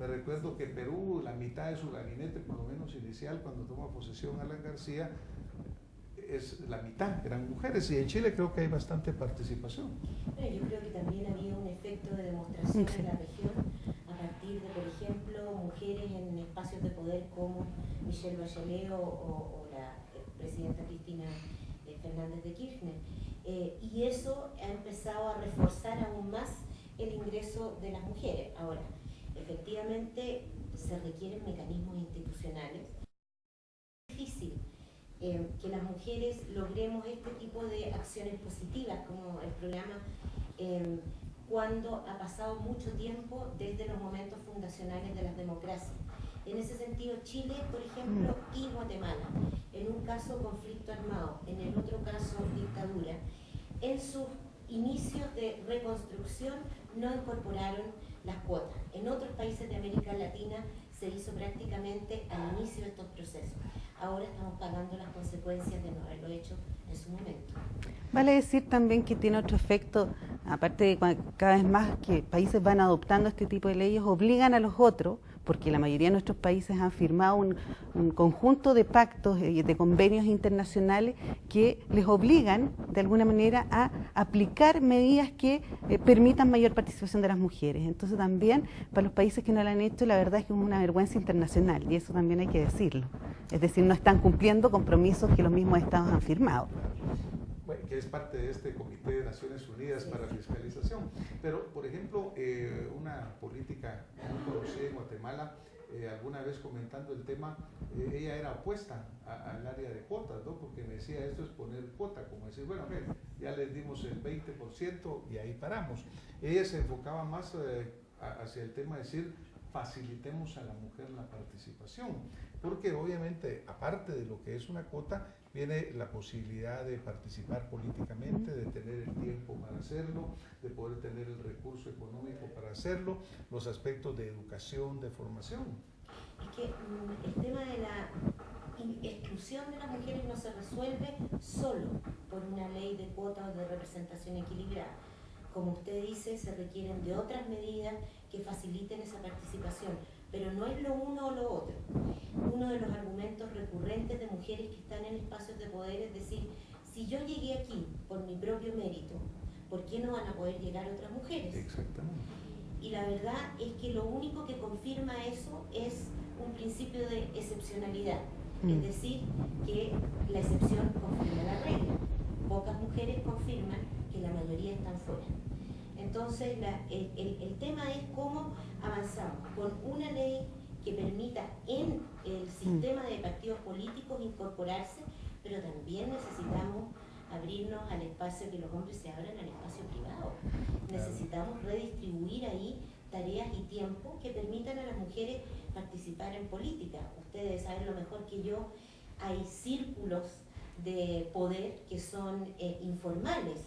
Me recuerdo que Perú, la mitad de su gabinete, por lo menos inicial, cuando toma posesión Alan García, es la mitad, eran mujeres, y en Chile creo que hay bastante participación. Bueno, yo creo que también había un efecto de demostración en la región a partir de, por ejemplo, mujeres en espacios de poder como Michelle Bachelet o la presidenta Cristina Fernández de Kirchner. Y eso ha empezado a reforzar aún más el ingreso de las mujeres. Ahora, efectivamente, se requieren mecanismos institucionales. Es difícil que las mujeres logremos este tipo de acciones positivas, como el programa, cuando ha pasado mucho tiempo desde los momentos fundacionales de las democracias. En ese sentido, Chile, por ejemplo, y Guatemala, en un caso conflicto armado, en el otro caso dictadura, en sus inicios de reconstrucción no incorporaron las cuotas. En otros países de América Latina se hizo prácticamente al inicio de estos procesos. Ahora estamos pagando las consecuencias de no haberlo hecho en su momento. Vale decir también que tiene otro efecto, aparte de cada vez más que países van adoptando este tipo de leyes, obligan a los otros, porque la mayoría de nuestros países han firmado un conjunto de pactos y de convenios internacionales que les obligan de alguna manera a aplicar medidas que permitan mayor participación de las mujeres. Entonces también para los países que no lo han hecho, la verdad es que es una vergüenza internacional, y eso también hay que decirlo. Es decir, no están cumpliendo compromisos que los mismos estados han firmado. Bueno, que es parte de este Comité de Naciones Unidas para Fiscalización. Pero, por ejemplo, una política muy conocida en Guatemala, alguna vez comentando el tema, ella era opuesta al área de cuotas, ¿no? Porque me decía, esto es poner cuota, como decir, bueno, ya les dimos el 20% y ahí paramos. Ella se enfocaba más hacia el tema de decir, facilitemos a la mujer la participación, porque obviamente, aparte de lo que es una cuota, viene la posibilidad de participar políticamente, de tener el tiempo para hacerlo, de poder tener el recurso económico para hacerlo, los aspectos de educación, de formación. Es que el tema de la exclusión de las mujeres no se resuelve solo por una ley de cuotas o de representación equilibrada. Como usted dice, se requieren de otras medidas que faciliten esa participación, pero no es lo uno o lo otro. Uno de los argumentos recurrentes de mujeres que están en espacios de poder es decir, si yo llegué aquí por mi propio mérito, ¿por qué no van a poder llegar otras mujeres? Exactamente. Y la verdad es que lo único que confirma eso es un principio de excepcionalidad, es decir, que la excepción confirma la regla. Pocas mujeres confirman que la mayoría están fuera. Entonces, el tema es cómo avanzamos con una ley que permita en el sistema de partidos políticos incorporarse, pero también necesitamos abrirnos al espacio, que los hombres se abran al espacio privado. Necesitamos redistribuir ahí tareas y tiempo que permitan a las mujeres participar en política. Ustedes saben lo mejor que yo, hay círculos de poder que son informales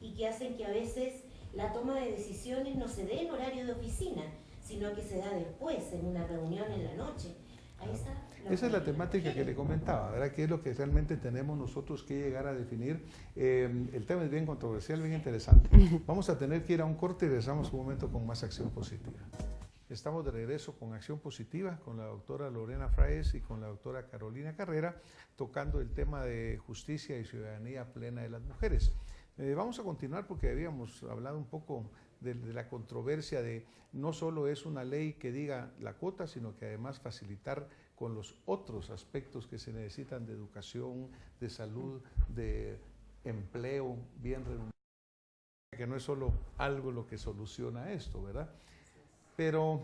y que hacen que a veces la toma de decisiones no se dé en horario de oficina, sino que se da después, en una reunión en la noche. Ahí está. Esa es la temática que le comentaba, ¿verdad? Que es lo que realmente tenemos nosotros que llegar a definir. El tema es bien controversial, bien interesante. Vamos a tener que ir a un corte y regresamos un momento con más Acción Positiva. Estamos de regreso con Acción Positiva, con la doctora Lorena Fraes y con la doctora Carolina Carrera, tocando el tema de justicia y ciudadanía plena de las mujeres. Vamos a continuar porque habíamos hablado un poco de la controversia de no solo es una ley que diga la cuota, sino que además facilitar con los otros aspectos que se necesitan de educación, de salud, de empleo bien remunerado, que no es solo algo lo que soluciona esto, ¿verdad? Pero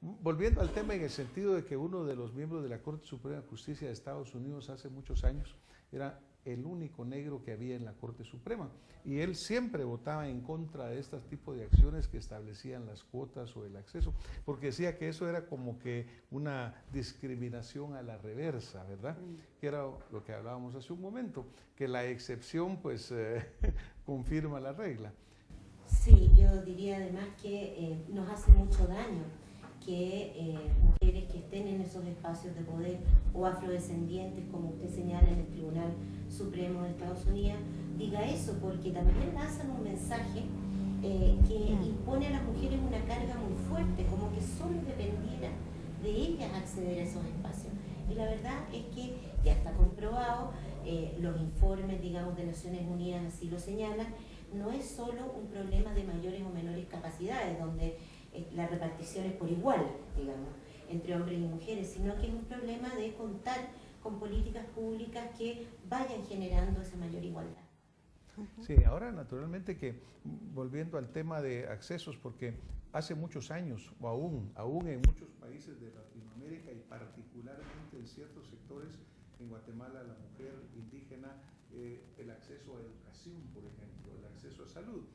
volviendo al tema en el sentido de que uno de los miembros de la Corte Suprema de Justicia de Estados Unidos hace muchos años era el único negro que había en la Corte Suprema, y él siempre votaba en contra de este tipo de acciones que establecían las cuotas o el acceso, porque decía que eso era como que una discriminación a la reversa, ¿verdad? Que era lo que hablábamos hace un momento, que la excepción pues confirma la regla. Sí, yo diría además que nos hace mucho daño que mujeres que estén en esos espacios de poder o afrodescendientes, como usted señala en el Tribunal Supremo de Estados Unidos, diga eso, porque también lanzan un mensaje que impone a las mujeres una carga muy fuerte, como que acceder a esos espacios. Y la verdad es que ya está comprobado, los informes, digamos, de Naciones Unidas así lo señalan, no es solo un problema de mayores o menores capacidades, donde la repartición es por igual, digamos, entre hombres y mujeres, sino que es un problema de contar con políticas públicas que vayan generando esa mayor igualdad. Sí, ahora naturalmente que, volviendo al tema de accesos, porque hace muchos años, o aún en muchos países de Latinoamérica y particularmente en ciertos sectores, en Guatemala, la mujer indígena, el acceso a educación, por ejemplo, el acceso a salud.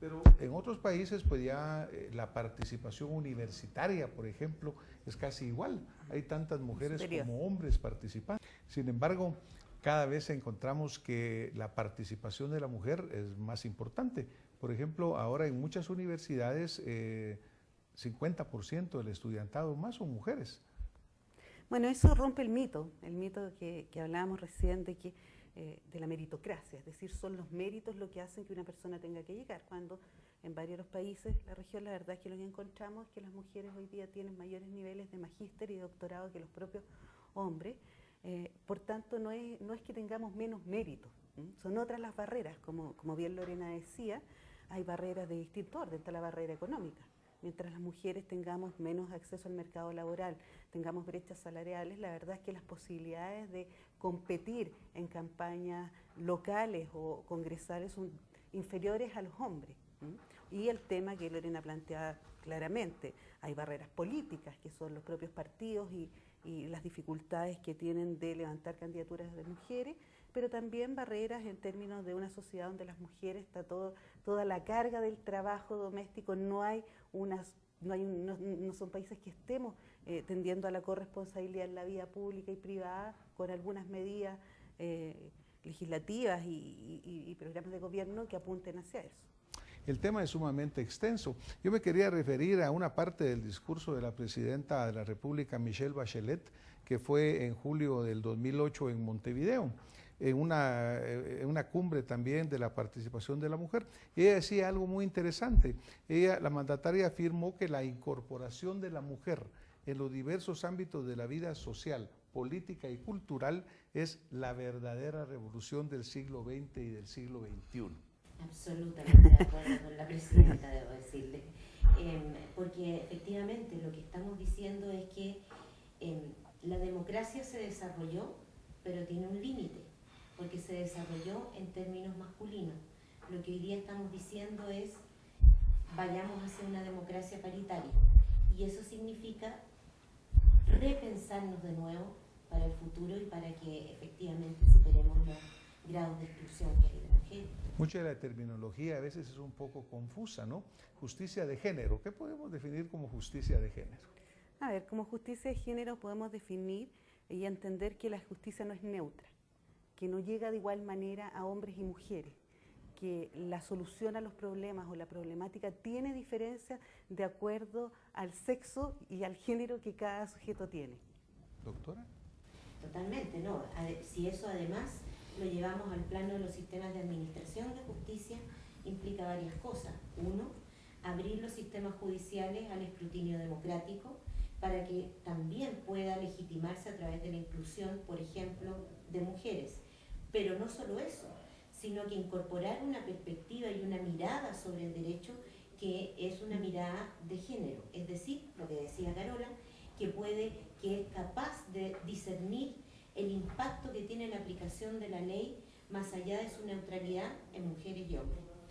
Pero en otros países, pues ya la participación universitaria, por ejemplo, es casi igual. Hay tantas mujeres como hombres participando. Sin embargo, cada vez encontramos que la participación de la mujer es más importante. Por ejemplo, ahora en muchas universidades, 50% del estudiantado más son mujeres. Bueno, eso rompe el mito que hablábamos recién de la meritocracia, es decir, son los méritos lo que hacen que una persona tenga que llegar, cuando en varios de los países, la región, la verdad es que lo que encontramos es que las mujeres hoy día tienen mayores niveles de magíster y doctorado que los propios hombres. Por tanto, no es que tengamos menos méritos, son otras las barreras, como bien Lorena decía, hay barreras de distinto orden, está la barrera económica. Mientras las mujeres tengamos menos acceso al mercado laboral, tengamos brechas salariales, la verdad es que las posibilidades de competir en campañas locales o congresales son inferiores a los hombres. Y el tema que Lorena planteaba claramente, hay barreras políticas, que son los propios partidos y las dificultades que tienen de levantar candidaturas de mujeres, pero también barreras en términos de una sociedad donde las mujeres está toda la carga del trabajo doméstico, no son países que estemos tendiendo a la corresponsabilidad en la vida pública y privada con algunas medidas legislativas y programas de gobierno que apunten hacia eso. El tema es sumamente extenso. Yo me quería referir a una parte del discurso de la presidenta de la República, Michelle Bachelet, que fue en julio del 2008 en Montevideo, en una cumbre también de la participación de la mujer. Y ella decía algo muy interesante. La mandataria afirmó que la incorporación de la mujer en los diversos ámbitos de la vida social, política y cultural es la verdadera revolución del siglo XX y del siglo XXI. Absolutamente de acuerdo con la presidenta, debo decirle, porque efectivamente lo que estamos diciendo es que la democracia se desarrolló, pero tiene un límite, porque se desarrolló en términos masculinos. Lo que hoy día estamos diciendo es, vayamos hacia una democracia paritaria, y eso significa repensarnos de nuevo para el futuro y para que efectivamente superemos los grados de exclusión que hay de la mujer. Mucha de la terminología a veces es un poco confusa, ¿no? Justicia de género, ¿qué podemos definir como justicia de género? A ver, como justicia de género podemos definir y entender que la justicia no es neutra, que no llega de igual manera a hombres y mujeres, que la solución a los problemas o la problemática tiene diferencia de acuerdo al sexo y al género que cada sujeto tiene. Doctora. Totalmente, ¿no? Si eso además lo llevamos al plano de los sistemas de administración de justicia, implica varias cosas. Uno, abrir los sistemas judiciales al escrutinio democrático para que también pueda legitimarse a través de la inclusión, por ejemplo, de mujeres. Pero no solo eso, sino que incorporar una perspectiva y una mirada sobre el derecho que es una mirada de género, es decir, lo que decía Carola, que es capaz de discernir el impacto que tiene la aplicación de la ley más allá de su neutralidad en mujeres y hombres.